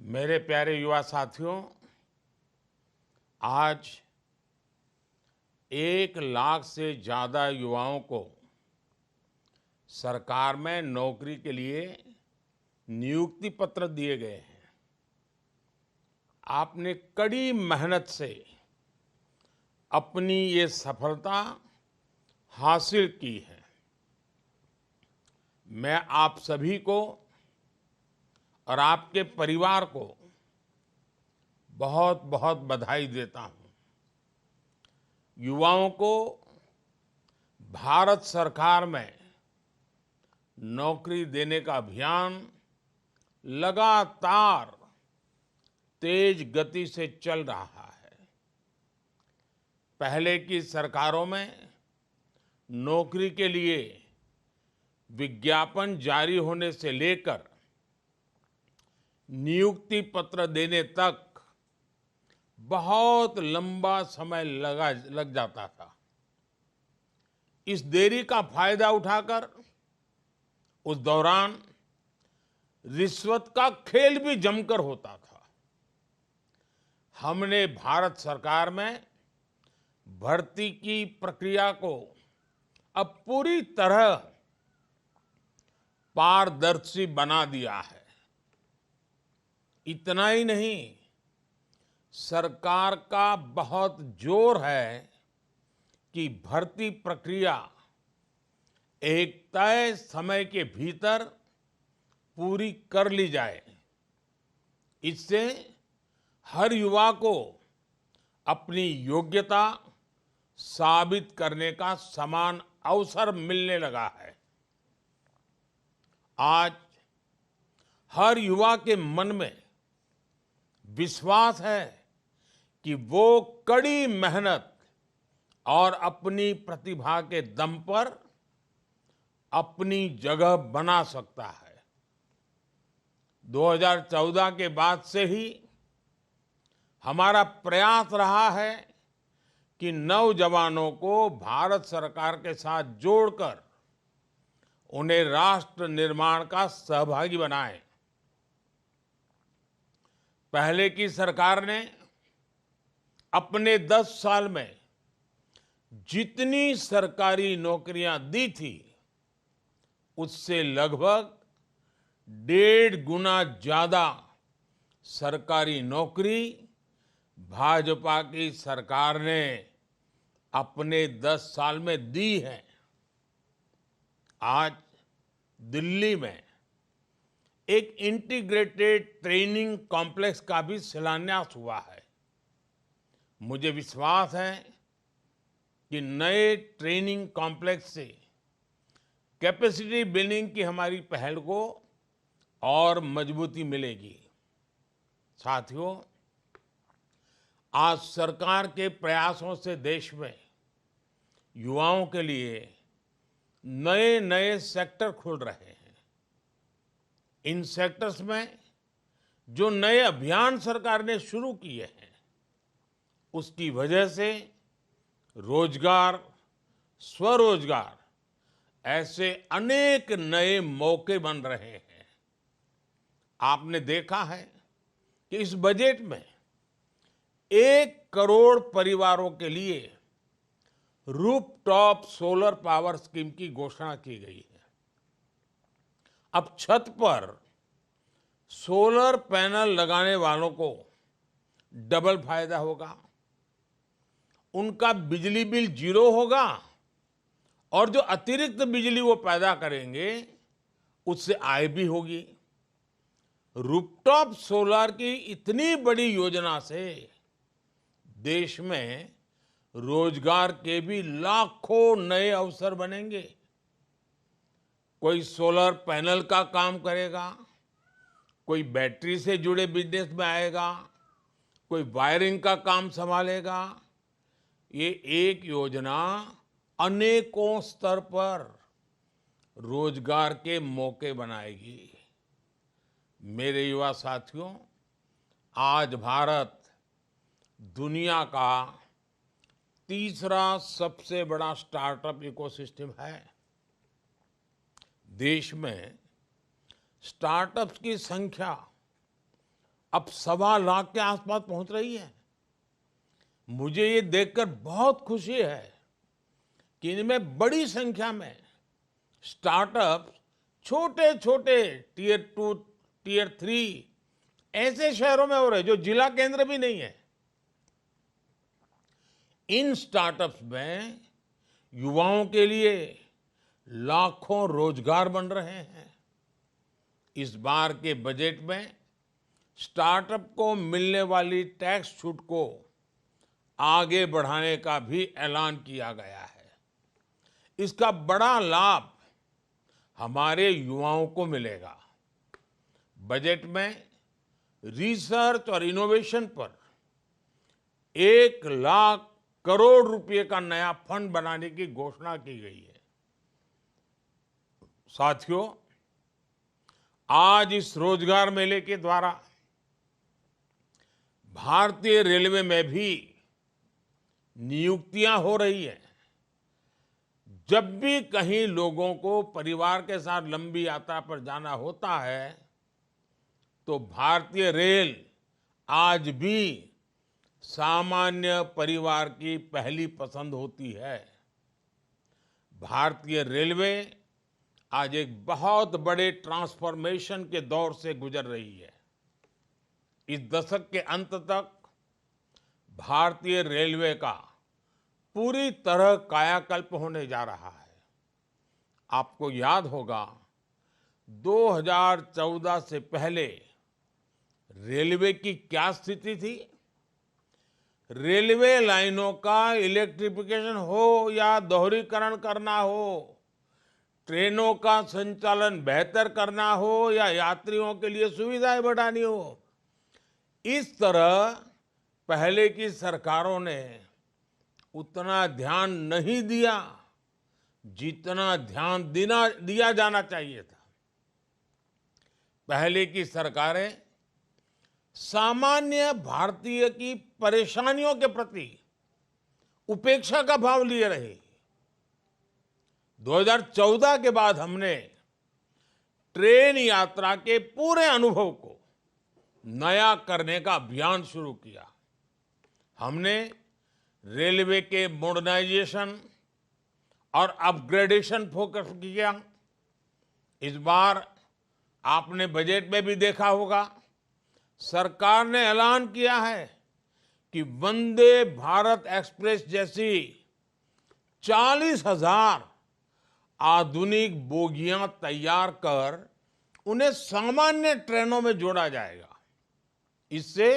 मेरे प्यारे युवा साथियों, आज 1 लाख से ज्यादा युवाओं को सरकार में नौकरी के लिए नियुक्ति पत्र दिए गए हैं। आपने कड़ी मेहनत से अपनी ये सफलता हासिल की है। मैं आप सभी को और आपके परिवार को बहुत बहुत बधाई देता हूं। युवाओं को भारत सरकार में नौकरी देने का अभियान लगातार तेज गति से चल रहा है। पहले की सरकारों में नौकरी के लिए विज्ञापन जारी होने से लेकर नियुक्ति पत्र देने तक बहुत लंबा समय लग जाता था। इस देरी का फायदा उठाकर उस दौरान रिश्वत का खेल भी जमकर होता था। हमने भारत सरकार में भर्ती की प्रक्रिया को अब पूरी तरह पारदर्शी बना दिया है। इतना ही नहीं, सरकार का बहुत जोर है कि भर्ती प्रक्रिया एक तय समय के भीतर पूरी कर ली जाए। इससे हर युवा को अपनी योग्यता साबित करने का समान अवसर मिलने लगा है। आज हर युवा के मन में विश्वास है कि वो कड़ी मेहनत और अपनी प्रतिभा के दम पर अपनी जगह बना सकता है। 2014 के बाद से ही हमारा प्रयास रहा है कि नौजवानों को भारत सरकार के साथ जोड़कर उन्हें राष्ट्र निर्माण का सहभागी बनाएं। पहले की सरकार ने अपने 10 साल में जितनी सरकारी नौकरियां दी थी, उससे लगभग 1.5 गुना ज्यादा सरकारी नौकरी भाजपा की सरकार ने अपने 10 साल में दी है। आज दिल्ली में एक इंटीग्रेटेड ट्रेनिंग कॉम्प्लेक्स का भी शिलान्यास हुआ है। मुझे विश्वास है कि नए ट्रेनिंग कॉम्प्लेक्स से कैपेसिटी बिल्डिंग की हमारी पहल को और मजबूती मिलेगी। साथियों, आज सरकार के प्रयासों से देश में युवाओं के लिए नए नए सेक्टर खुल रहे हैं। इन सेक्टर्स में जो नए अभियान सरकार ने शुरू किए हैं, उसकी वजह से रोजगार, स्वरोजगार ऐसे अनेक नए मौके बन रहे हैं। आपने देखा है कि इस बजट में 1 करोड़ परिवारों के लिए रूफटॉप सोलर पावर स्कीम की घोषणा की गई है। अब छत पर सोलर पैनल लगाने वालों को डबल फायदा होगा। उनका बिजली बिल 0 होगा और जो अतिरिक्त बिजली वो पैदा करेंगे, उससे आय भी होगी। रूफटॉप सोलर की इतनी बड़ी योजना से देश में रोजगार के भी लाखों नए अवसर बनेंगे। कोई सोलर पैनल का काम करेगा, कोई बैटरी से जुड़े बिजनेस में आएगा, कोई वायरिंग का काम संभालेगा। ये एक योजना अनेकों स्तर पर रोजगार के मौके बनाएगी। मेरे युवा साथियों, आज भारत दुनिया का तीसरा सबसे बड़ा स्टार्टअप इकोसिस्टम है। देश में स्टार्टअप्स की संख्या अब 1.25 लाख के आसपास पहुंच रही है। मुझे ये देखकर बहुत खुशी है कि इनमें बड़ी संख्या में स्टार्टअप छोटे छोटे टियर 2, टियर 3 ऐसे शहरों में हो रहे जो जिला केंद्र भी नहीं है। इन स्टार्टअप्स में युवाओं के लिए लाखों रोजगार बन रहे हैं। इस बार के बजट में स्टार्टअप को मिलने वाली टैक्स छूट को आगे बढ़ाने का भी ऐलान किया गया है। इसका बड़ा लाभ हमारे युवाओं को मिलेगा। बजट में रिसर्च और इनोवेशन पर 1 लाख करोड़ रुपए का नया फंड बनाने की घोषणा की गई है। साथियों, आज इस रोजगार मेले के द्वारा भारतीय रेलवे में भी नियुक्तियां हो रही है। जब भी कहीं लोगों को परिवार के साथ लंबी यात्रा पर जाना होता है तो भारतीय रेल आज भी सामान्य परिवार की पहली पसंद होती है। भारतीय रेलवे आज एक बहुत बड़े ट्रांसफॉर्मेशन के दौर से गुजर रही है। इस दशक के अंत तक भारतीय रेलवे का पूरी तरह कायाकल्प होने जा रहा है। आपको याद होगा 2014 से पहले रेलवे की क्या स्थिति थी। रेलवे लाइनों का इलेक्ट्रिफिकेशन हो या दोहरीकरण करना हो, ट्रेनों का संचालन बेहतर करना हो या यात्रियों के लिए सुविधाएं बढ़ानी हो, इस तरह पहले की सरकारों ने उतना ध्यान नहीं दिया जितना ध्यान दिया जाना चाहिए था। पहले की सरकारें सामान्य भारतीय की परेशानियों के प्रति उपेक्षा का भाव लिए रही। 2014 के बाद हमने ट्रेन यात्रा के पूरे अनुभव को नया करने का अभियान शुरू किया। हमने रेलवे के मॉडर्नाइजेशन और अपग्रेडेशन फोकस किया। इस बार आपने बजट में भी देखा होगा, सरकार ने ऐलान किया है कि वंदे भारत एक्सप्रेस जैसी 40,000 आधुनिक बोगियां तैयार कर उन्हें सामान्य ट्रेनों में जोड़ा जाएगा। इससे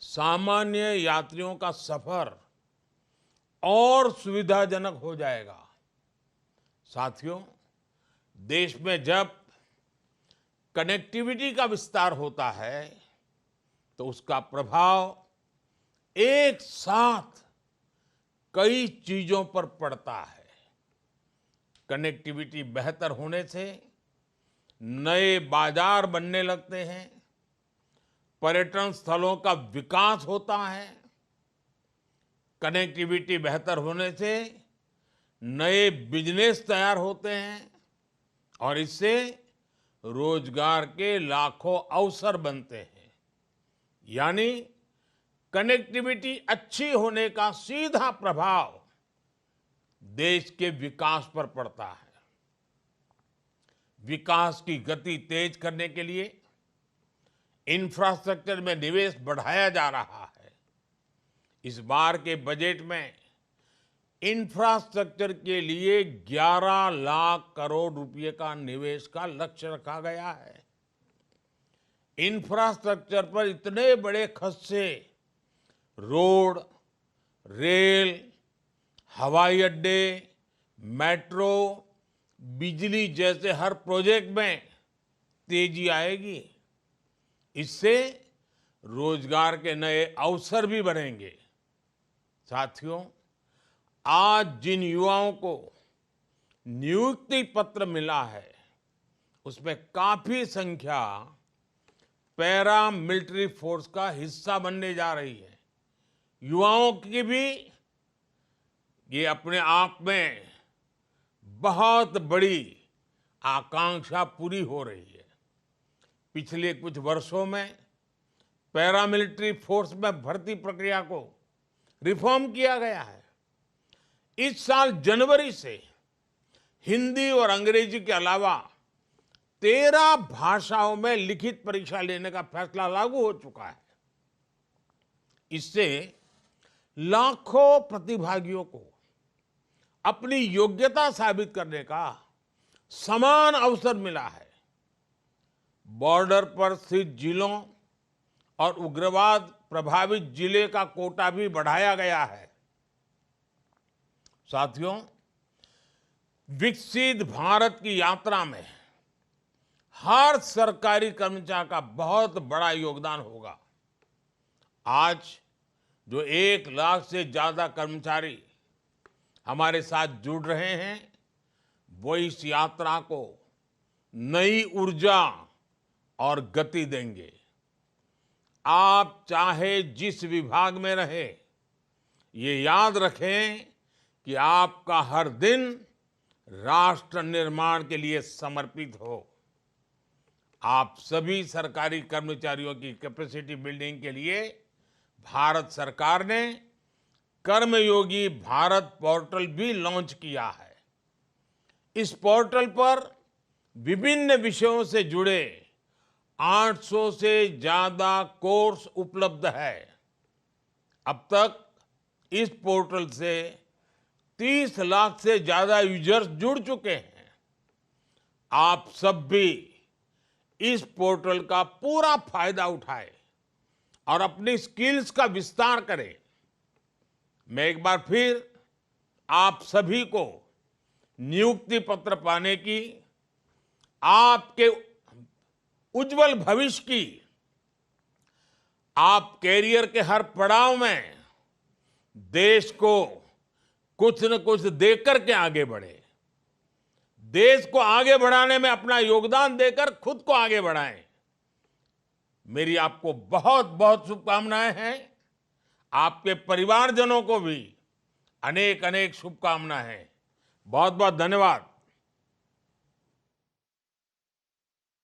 सामान्य यात्रियों का सफर और सुविधाजनक हो जाएगा। साथियों, देश में जब कनेक्टिविटी का विस्तार होता है तो उसका प्रभाव एक साथ कई चीजों पर पड़ता है। कनेक्टिविटी बेहतर होने से नए बाजार बनने लगते हैं, पर्यटन स्थलों का विकास होता है। कनेक्टिविटी बेहतर होने से नए बिजनेस तैयार होते हैं और इससे रोजगार के लाखों अवसर बनते हैं। यानी कनेक्टिविटी अच्छी होने का सीधा प्रभाव देश के विकास पर पड़ता है। विकास की गति तेज करने के लिए इंफ्रास्ट्रक्चर में निवेश बढ़ाया जा रहा है। इस बार के बजट में इंफ्रास्ट्रक्चर के लिए 11 लाख करोड़ रुपए का निवेश का लक्ष्य रखा गया है। इंफ्रास्ट्रक्चर पर इतने बड़े खर्च से रोड, रेल, हवाई अड्डे, मेट्रो, बिजली जैसे हर प्रोजेक्ट में तेजी आएगी। इससे रोजगार के नए अवसर भी बनेंगे। साथियों, आज जिन युवाओं को नियुक्ति पत्र मिला है उसमें काफी संख्या पैरा मिलिट्री फोर्स का हिस्सा बनने जा रही है। युवाओं की भी ये अपने आप में बहुत बड़ी आकांक्षा पूरी हो रही है। पिछले कुछ वर्षों में पैरामिलिट्री फोर्स में भर्ती प्रक्रिया को रिफॉर्म किया गया है। इस साल जनवरी से हिंदी और अंग्रेजी के अलावा 13 भाषाओं में लिखित परीक्षा लेने का फैसला लागू हो चुका है। इससे लाखों प्रतिभागियों को अपनी योग्यता साबित करने का समान अवसर मिला है। बॉर्डर पर स्थित जिलों और उग्रवाद प्रभावित जिले का कोटा भी बढ़ाया गया है। साथियों, विकसित भारत की यात्रा में हर सरकारी कर्मचारी का बहुत बड़ा योगदान होगा। आज जो 1 लाख से ज्यादा कर्मचारी हमारे साथ जुड़ रहे हैं, वो इस यात्रा को नई ऊर्जा और गति देंगे। आप चाहे जिस विभाग में रहे, ये याद रखें कि आपका हर दिन राष्ट्र निर्माण के लिए समर्पित हो। आप सभी सरकारी कर्मचारियों की कैपेसिटी बिल्डिंग के लिए भारत सरकार ने कर्मयोगी भारत पोर्टल भी लॉन्च किया है। इस पोर्टल पर विभिन्न विषयों से जुड़े 800 से ज्यादा कोर्स उपलब्ध है। अब तक इस पोर्टल से 30 लाख से ज्यादा यूजर्स जुड़ चुके हैं। आप सब भी इस पोर्टल का पूरा फायदा उठाएं और अपनी स्किल्स का विस्तार करें। मैं एक बार फिर आप सभी को नियुक्ति पत्र पाने की, आपके उज्जवल भविष्य की, आप कैरियर के हर पड़ाव में देश को कुछ न कुछ देकर के आगे बढ़े। देश को आगे बढ़ाने में अपना योगदान देकर खुद को आगे बढ़ाएं। मेरी आपको बहुत बहुत शुभकामनाएं हैं। आपके परिवारजनों को भी अनेक अनेक शुभकामनाएं हैं। बहुत बहुत धन्यवाद।